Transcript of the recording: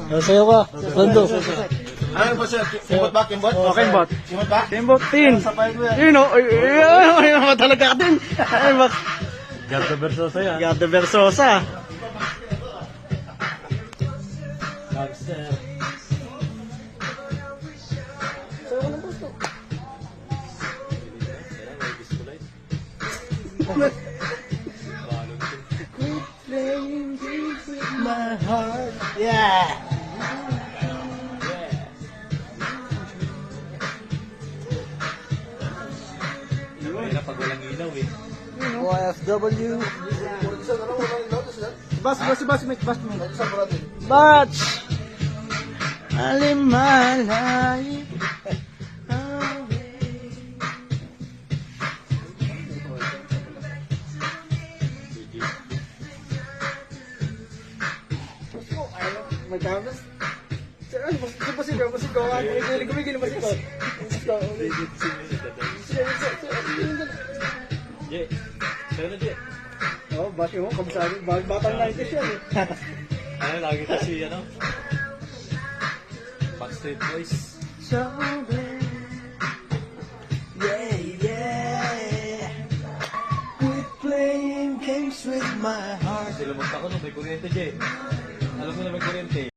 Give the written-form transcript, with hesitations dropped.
Sayo ka. Rondo. Ano ba siya? Kimbot ba? Kimbot? Kimbot. Kimbot ba? Kimbot, tin. Yun o. Ay, talaga ka din. Ay, mak. Gardo Versosa yan. Gardo Versosa. Gangster. My heart. Yeah. Ay, na pag walang ilaw eh. OFW. Bas, mate. Batch. Alimalay. May tamas. Masigaw. Gumigil. Jay, sa'yo na Jay. Oh, bati mo, kamusabi. Batang 90s yan eh. Ano, lagi kasi ano? Backstreet Boys. So yeah. Quit playing games with my heart. Sila magtako nung may kuryente Jay. Alam mo na may kuryente.